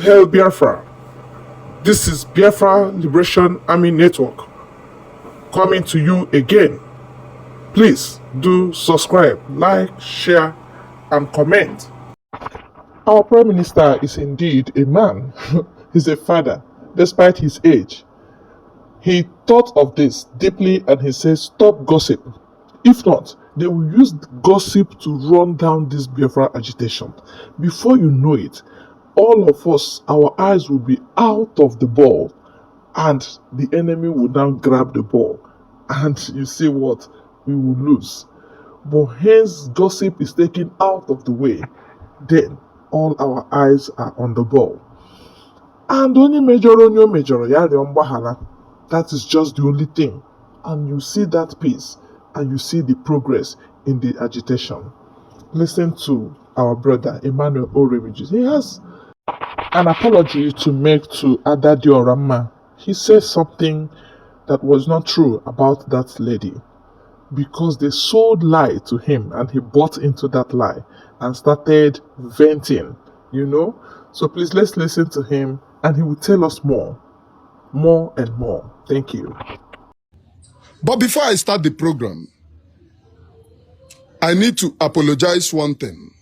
Hail Biafra! This is Biafra Liberation Army Network coming to you again. Please do subscribe, like, share, and comment. Our Prime Minister is indeed a man. He's a father, despite his age. He thought of this deeply and he says, stop gossip. If not, they will use gossip to run down this Biafra agitation. Before you know it, all of us, our eyes will be out of the ball and the enemy will now grab the ball. And you see what? We will lose. But hence gossip is taken out of the way. Then all our eyes are on the ball. And only major, that is just the only thing. And you see that peace and you see the progress in the agitation. Listen to our brother Emmanuel Remigus. He has an apology to make to Adadioranma. He says something that was not true about that lady because they sold lie to him and he bought into that lie and started venting, So please, let's listen to him and he will tell us more and more. Thank you. But before I start the program, I need to apologize one thing.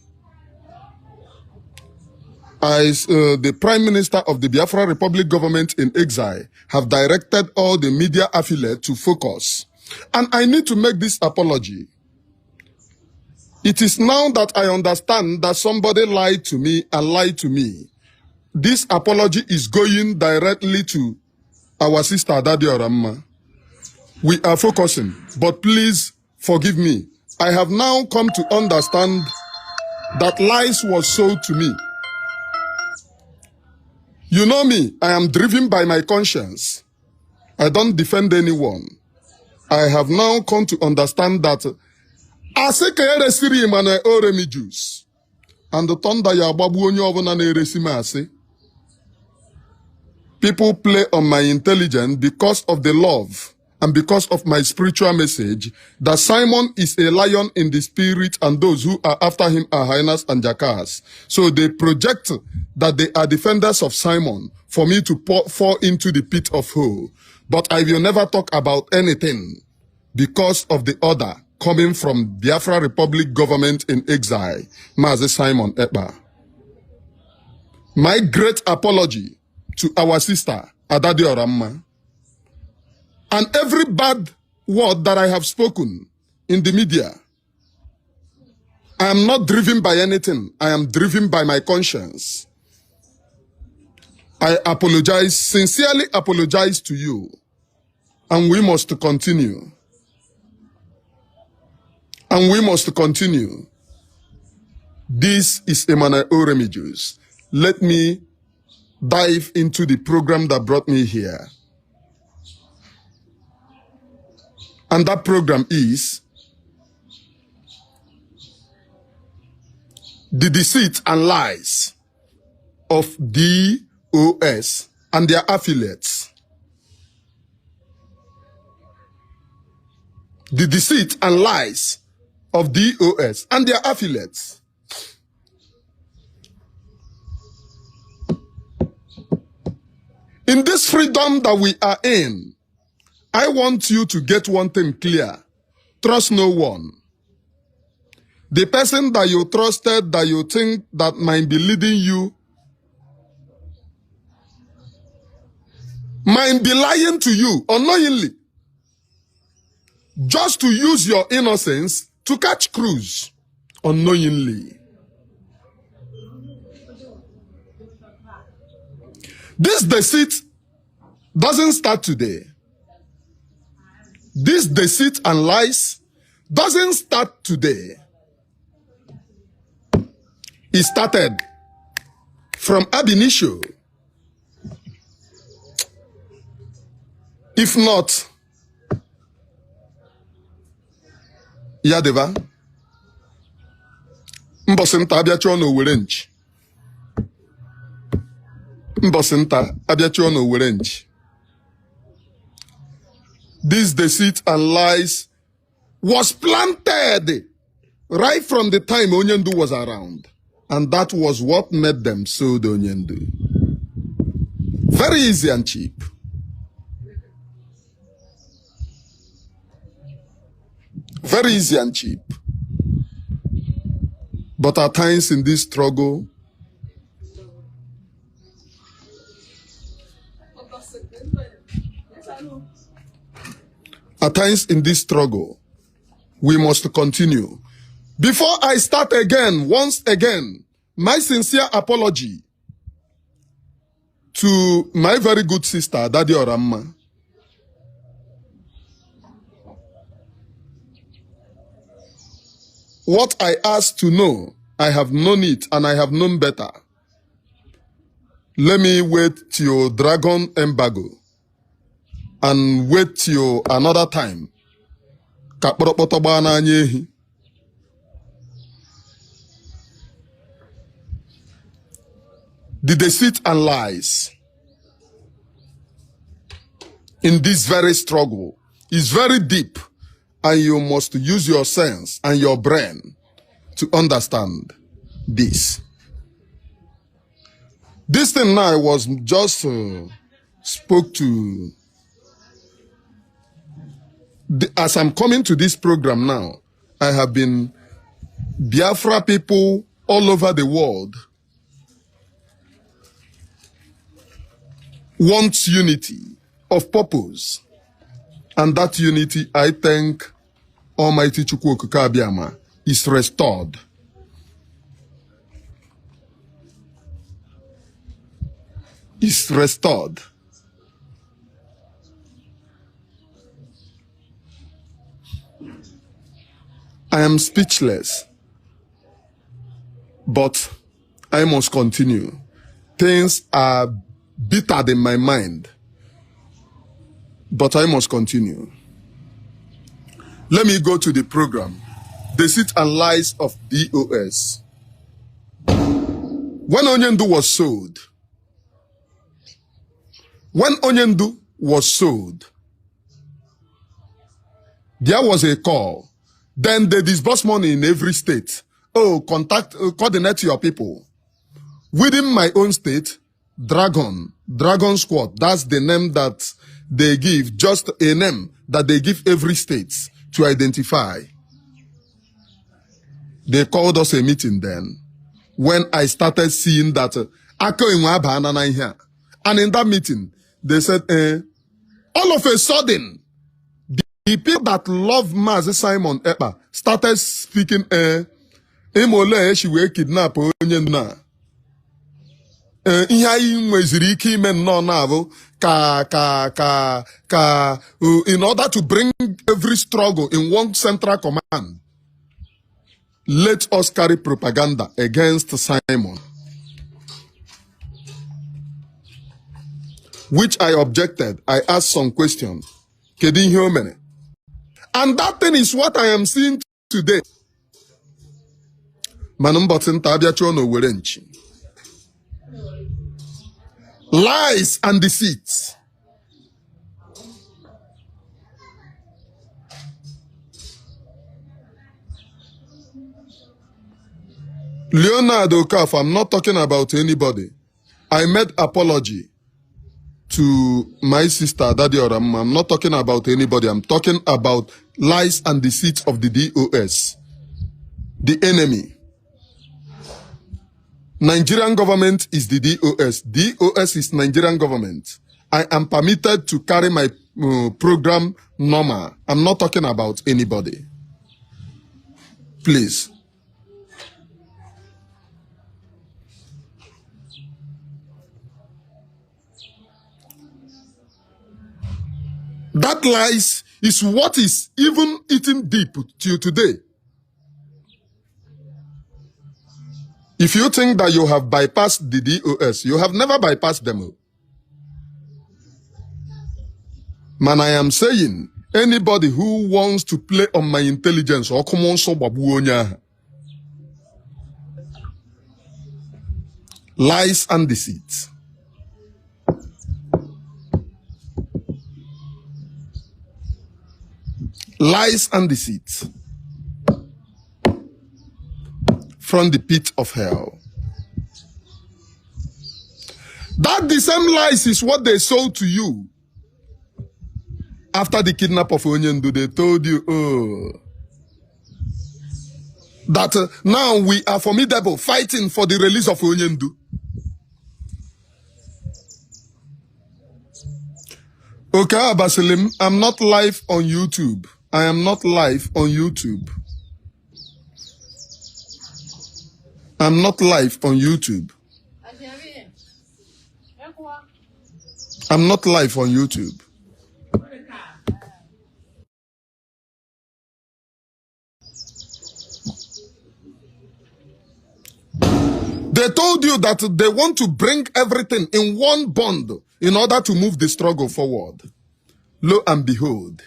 As the Prime Minister of the Biafra Republic government in exile, have directed all the media affiliates to focus. And I need to make this apology. It is now that I understand that somebody lied to me and lied to me. This apology is going directly to our sister Adadioranma. We are focusing, but please forgive me. I have now come to understand that lies was sold to me. You know me, I am driven by my conscience. I don't defend anyone. I have now come to understand that Emmanuel Remigus and the thunder yababu onye obuna na-eresi m ase. People play on my intelligence because of the love and because of my spiritual message that Simon is a lion in the spirit and those who are after him are hyenas and jackals. So they project that they are defenders of Simon for me to fall into the pit of hell. But I will never talk about anything because of the order coming from Biafra Republic government in exile, Mazi Simon Ekpa. My great apology to our sister, Adadioranma. And every bad word that I have spoken in the media, I am not driven by anything. I am driven by my conscience. I apologize, sincerely apologize to you. And we must continue. And we must continue. This is Emmanuel Remigus. Let me dive into the program that brought me here. And that program is the deceit and lies of DOS and their affiliates. The deceit and lies of DOS and their affiliates. In this freedom that we are in, I want you to get one thing clear. Trust no one. The person that you trusted, that you think that might be leading you, might be lying to you unknowingly, just to use your innocence to catch cruise unknowingly. This deceit doesn't start today. This deceit and lies doesn't start today. It started from ab initio. If not, Yadeva, Mbosinta abiacho no werench. Mbosinta abiacho no werench. This deceit and lies was planted right from the time Onyendu was around. And that was what made them so the Onyendu. Very easy and cheap. Very easy and cheap. But at times in this struggle, we must continue. Before I start again, once again, my sincere apology to my very good sister, Adadioranma. What I asked to know, I have known it and I have known better. Let me wait till dragon embargo and wait till another time. The deceit and lies in this very struggle is very deep, and you must use your sense and your brain to understand this. This thing now was just spoke to. As I'm coming to this program now, I have been Biafra people all over the world wants unity of purpose. And that unity, I thank Almighty Chukwu Okike Abiama, is restored. Is restored. I am speechless, but I must continue. Things are bitter in my mind, but I must continue. Let me go to the program. Deceit and Lies of DOS. When Onyendu was sold, there was a call. Then they disburse money in every state. Oh, coordinate your people. Within my own state, Dragon Squad, that's the name that they give, just a name that they give every state to identify. They called us a meeting then, when I started seeing that, and in that meeting, they said, all of a sudden, the people that love Mazi Simon Ekpa started speaking, Emole, she will kidnap Onyendu. In order to bring every struggle in one central command, let us carry propaganda against Simon, which I objected. I asked some questions. And that thing is what I am seeing today. Lies and deceit. Leonardo Kaf, I'm not talking about anybody. I made apology to my sister Adadioranma. I'm not talking about anybody. I'm talking about lies and deceit of the DOS. The enemy. Nigerian government is the DOS. DOS is Nigerian government. I am permitted to carry my program normal. I'm not talking about anybody. Please. That lies is what is even eating deep till today. If you think that you have bypassed the DOS, you have never bypassed them. Man, I am saying, anybody who wants to play on my intelligence or come on so babuonya, lies and deceit. Lies and deceit from the pit of hell. That the same lies is what they sold to you. After the kidnap of Onyendu, they told you, oh, that now we are formidable, fighting for the release of Onyendu. Okay, Abasalim, I'm not live on YouTube. I am not live on YouTube. I'm not live on YouTube. I'm not live on YouTube. They told you that they want to bring everything in one bond in order to move the struggle forward. Lo and behold,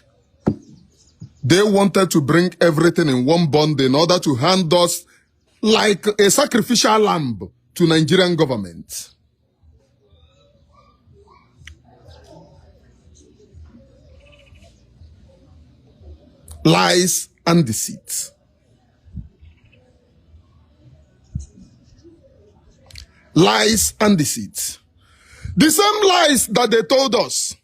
they wanted to bring everything in one bond in order to hand us like a sacrificial lamb to Nigerian government. Lies and deceit. Lies and deceit. The same lies that they told us.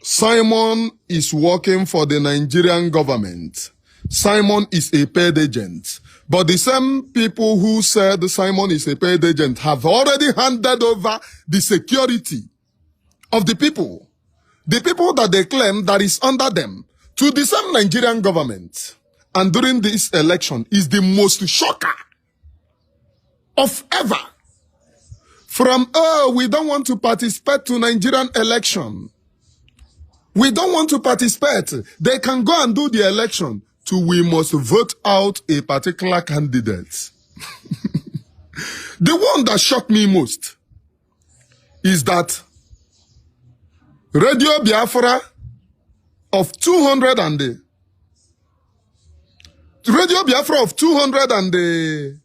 Simon is working for the Nigerian government. Simon is a paid agent. But the same people who said Simon is a paid agent have already handed over the security of the people that they claim that is under them, to the same Nigerian government. And during this election is the most shocker of ever. From, oh, we don't want to participate to Nigerian election. We don't want to participate. They can go and do the election, to we must vote out a particular candidate. The one that shocked me most is that Radio Biafra of 200 and the Radio Biafra of 200 and the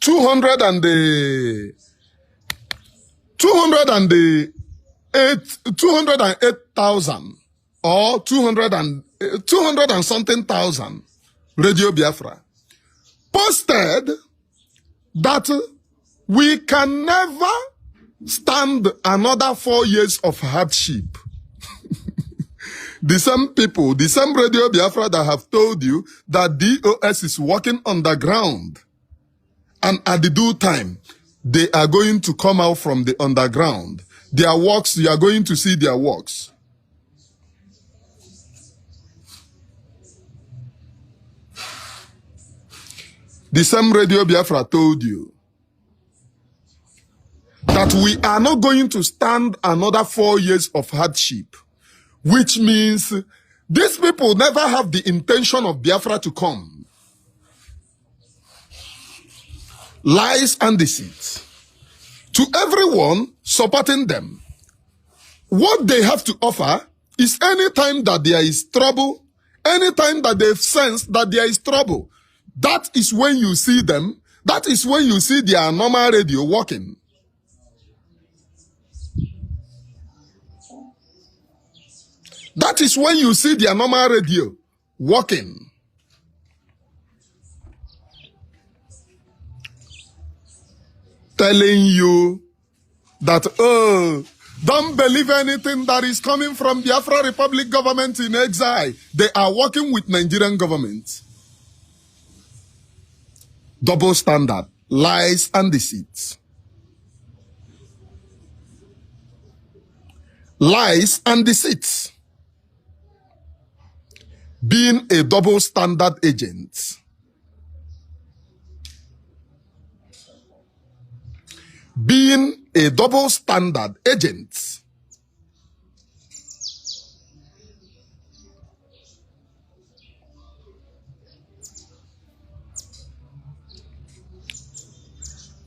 208,000 or 200 and something thousand Radio Biafra posted that we can never stand another 4 years of hardship. The same people, the same Radio Biafra that have told you that DOS is working on the ground, and at the due time, they are going to come out from the underground. Their works, you are going to see their works. The same Radio Biafra told you that we are not going to stand another 4 years of hardship, which means these people never have the intention of Biafra to come. Lies and deceit. To everyone supporting them, what they have to offer is anytime that there is trouble, anytime that they sense that there is trouble, that is when you see them, that is when you see their normal radio working. That is when you see their normal radio working. Telling you that, oh, don't believe anything that is coming from Biafra Republic government in exile. They are working with Nigerian government. Double standard, lies and deceit. Lies and deceit. Being a double standard agent. Being a double standard agent.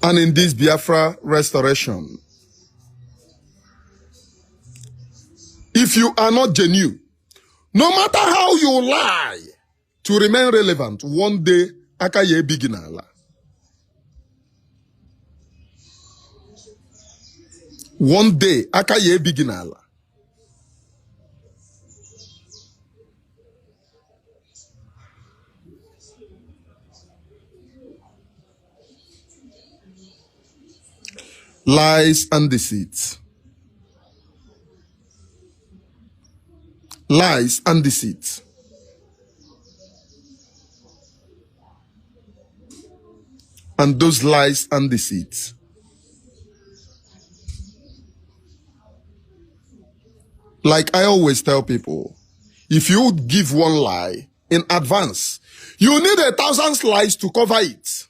And in this Biafra restoration, if you are not genuine, no matter how you lie to remain relevant, one day, akaye beginala. One day, akaye beginala. lies and deceit. Lies and deceit. And those lies and deceits, like I always tell people, if you give one lie in advance, you need 1,000 lies to cover it.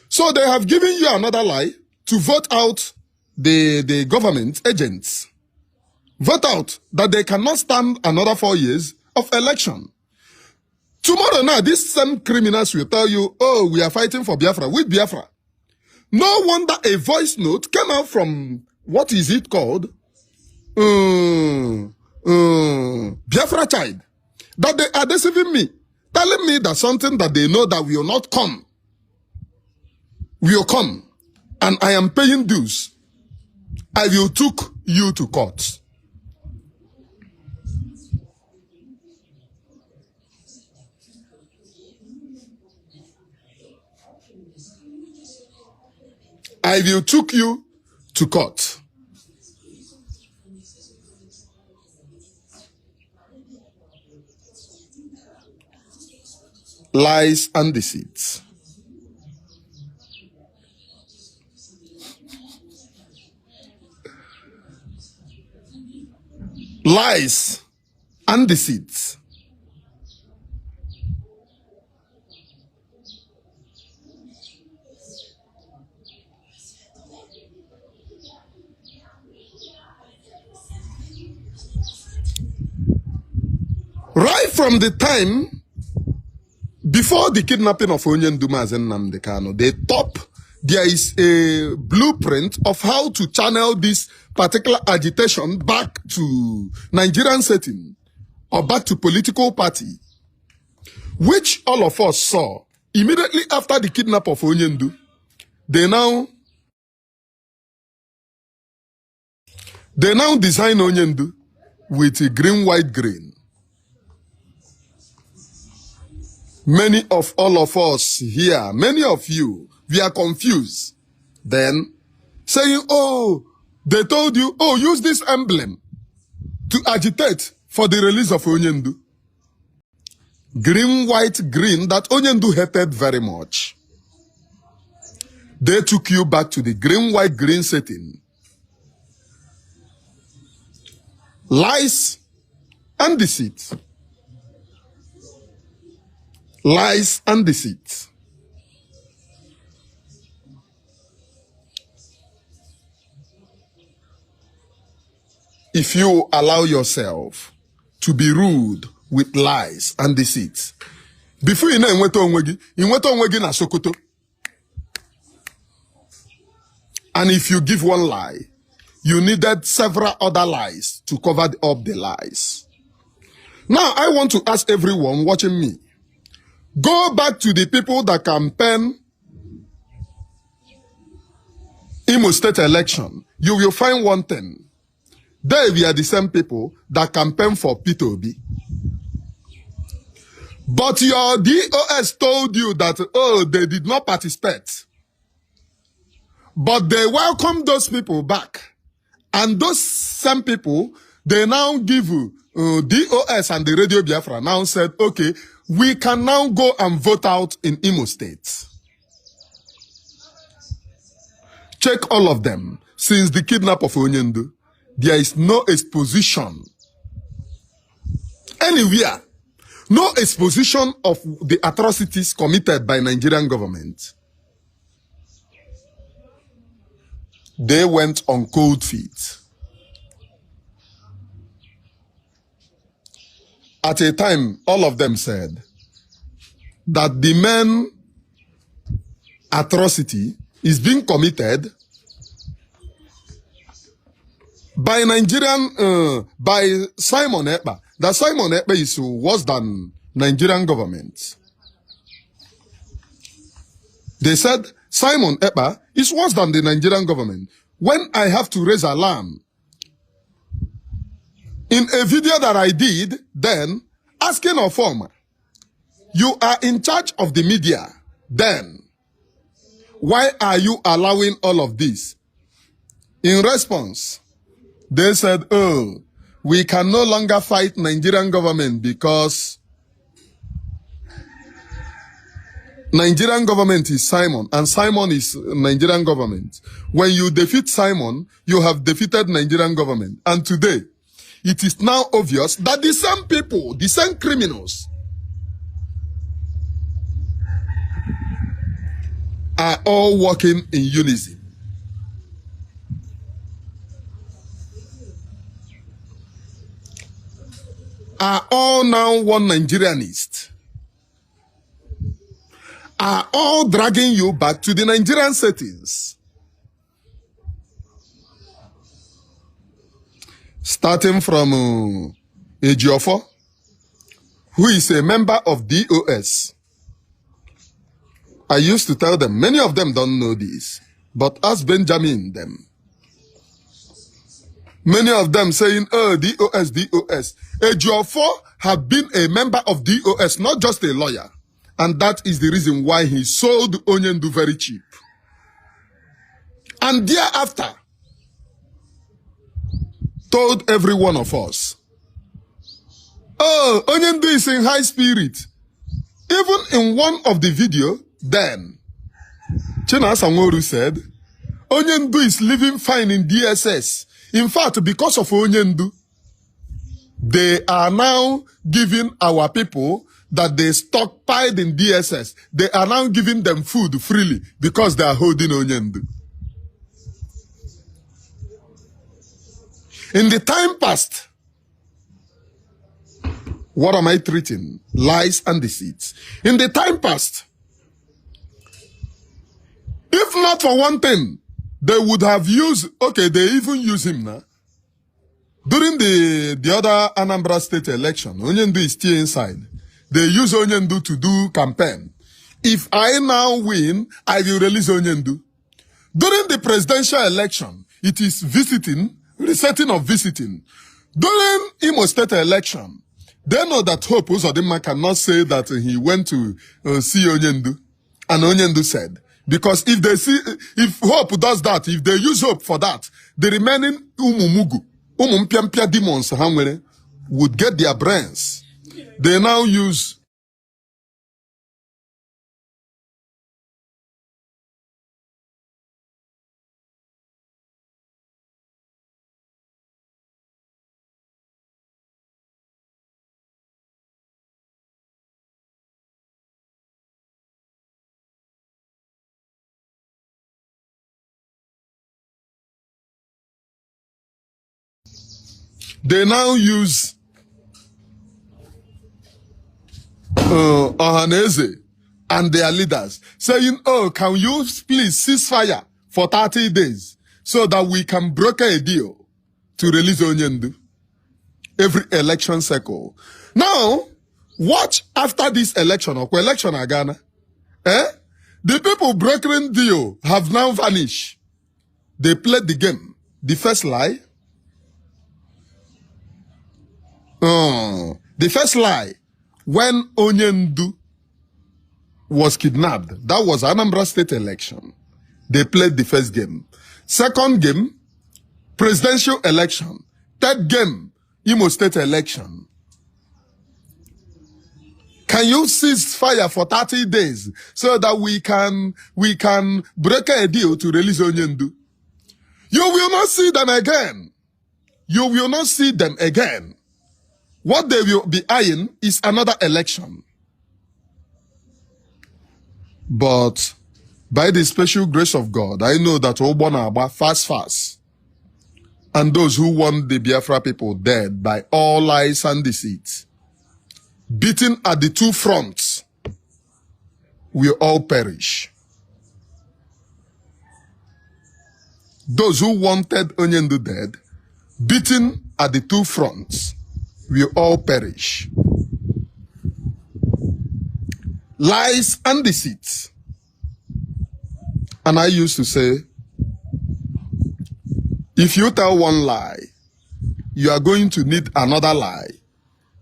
So they have given you another lie to vote out the government agents. Vote out that they cannot stand another 4 years of election. Tomorrow now, these same criminals will tell you, oh, we are fighting for Biafra. With Biafra. No wonder a voice note came out from, what is it called? Biafra child. That they are deceiving me. Telling me that something that they know that will not come. Will come. And I am paying dues. I will take you to court. I will take you to court. Lies and deceits. Lies and deceits. Right from the time before the kidnapping of Onyendu Mazen Nnamdi Kanu, there is a blueprint of how to channel this particular agitation back to Nigerian setting or back to political party, which all of us saw immediately after the kidnap of Onyendu. They now design Onyendu with a green, white, green. Many of all of us here, many of you, we are confused. Then saying, oh, they told you, oh, use this emblem to agitate for the release of Onyendu. Green, white, green, that Onyendu hated very much. They took you back to the green, white, green setting. Lies and deceit. Lies and deceit. If you allow yourself to be ruled with lies and deceit, before you know inweta onwe gi na Sokoto. And if you give one lie, you needed several other lies to cover up the lies. Now, I want to ask everyone watching me, go back to the people that campaign Imo State election. You will find one thing. They were the same people that campaign for Peter Obi. But your DOS told you that, oh, they did not participate. But they welcomed those people back. And those same people, they now give DOS and the Radio Biafra now said, okay, we can now go and vote out in Imo State. Check all of them. Since the kidnap of Onyendu, there is no exposition anywhere. No exposition of the atrocities committed by Nigerian government. They went on cold feet. At a time, all of them said that the main atrocity is being committed by by Simon Ekpa. That Simon Ekpa is worse than Nigerian government. They said Simon Ekpa is worse than the Nigerian government. When I have to raise alarm in a video that I did, then asking of former, you are in charge of the media, then why are you allowing all of this In response, they said, oh, we can no longer fight Nigerian government because Nigerian government is Simon, and Simon is Nigerian government. When you defeat Simon, you have defeated Nigerian government. And today, it is now obvious that the same people, the same criminals, are all working in unison. Are all now one Nigerianist. Are all dragging you back to the Nigerian settings. Starting from Ejiofo, who is a member of DOS. I used to tell them, many of them don't know this, but ask Benjamin them. Many of them saying, oh, DOS, DOS. Ejiofo have been a member of DOS, not just a lawyer. And that is the reason why he sold Onyendu very cheap. And thereafter, told every one of us, oh, Onyendu is in high spirit. Even in one of the video, then, Chena Sanworu said, Onyendu is living fine in DSS. In fact, because of Onyendu, they are now giving our people that they stockpiled in DSS. They are now giving them food freely because they are holding Onyendu. In the time past, what am I treating? Lies and deceits. In the time past, if not for one thing, they would have used, okay, they even use him now. During the other Anambra state election, Onyendu is still inside. They use Onyendu to do campaign. If I now win, I will release Onyendu. During the presidential election, it is visiting, resetting of visiting. During Imo state election, they know that Hope Uzodinma cannot say that he went to see Onyendu. And Onyendu said, because if they see, if Hope does that, if they use Hope for that, the remaining Umumugu, Umumpiampia demons, would get their brains. They now use Ohaneze and their leaders saying, oh, can you please cease fire for 30 days so that we can broker a deal to release Onyendu every election cycle. Now, watch after this election, or election in Ghana, the people brokering deal have now vanished. They played the game. The first lie, the first lie, when Onyendu was kidnapped, that was Anambra state election. They played the first game. Second game, presidential election. Third game, Imo state election. Can you cease fire for 30 days so that we can break a deal to release Onyendu? You will not see them again. You will not see them again. What they will be eyeing is another election. But by the special grace of God, I know that Obonaba fast. And those who want the Biafra people dead by all lies and deceit, beaten at the two fronts, will all perish. Those who wanted Onyendu dead, beaten at the two fronts, will all perish. Lies and deceit. And I used to say, if you tell one lie, you are going to need another lie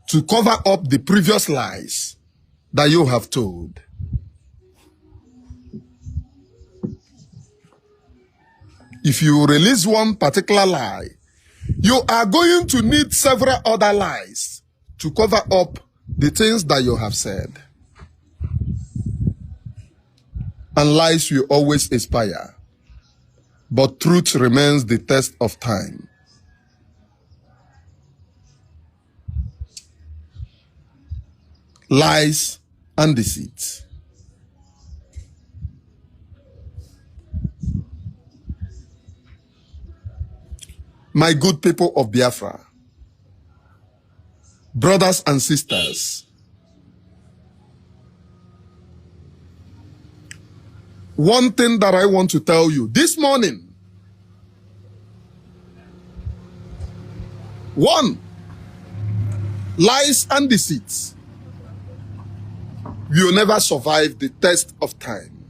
to cover up the previous lies that you have told. if you release one particular lie, you are going to need several other lies to cover up the things that you have said. And lies will always expire, but truth remains the test of time. Lies and deceit. My good people of Biafra, brothers and sisters, one thing that I want to tell you this morning, one, lies and deceits will never survive the test of time.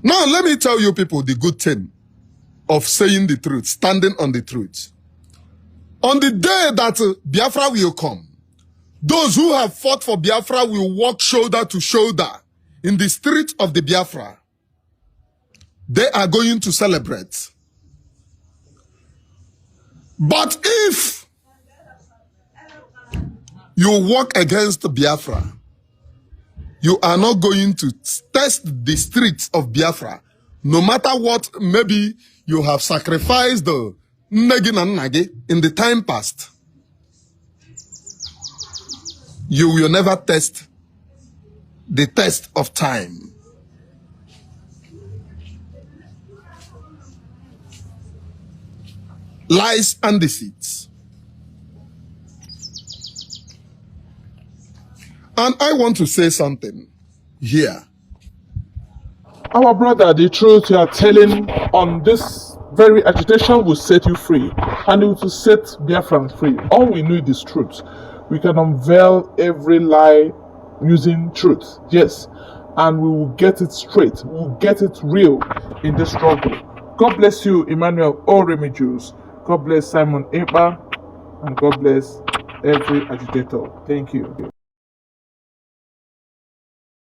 Now, let me tell you people the good thing of saying the truth, standing on the truth. On the day that Biafra will come, those who have fought for Biafra will walk shoulder to shoulder in the street of the Biafra. They are going to celebrate. But if you walk against Biafra, you are not going to test the streets of Biafra. No matter what, maybe you have sacrificed the Negi and Nagi in the time past. You will never test the test of time. Lies and deceits. And I want to say something here. Our brother, the truth you are telling on this very agitation will set you free, and it will set Biafrans free. All we need is truth. We can unveil every lie using truth, yes, and we will get it straight. We will get it real in this struggle. God bless you, Emmanuel or Remigus. God bless Simon Epa, and God bless every agitator. Thank you.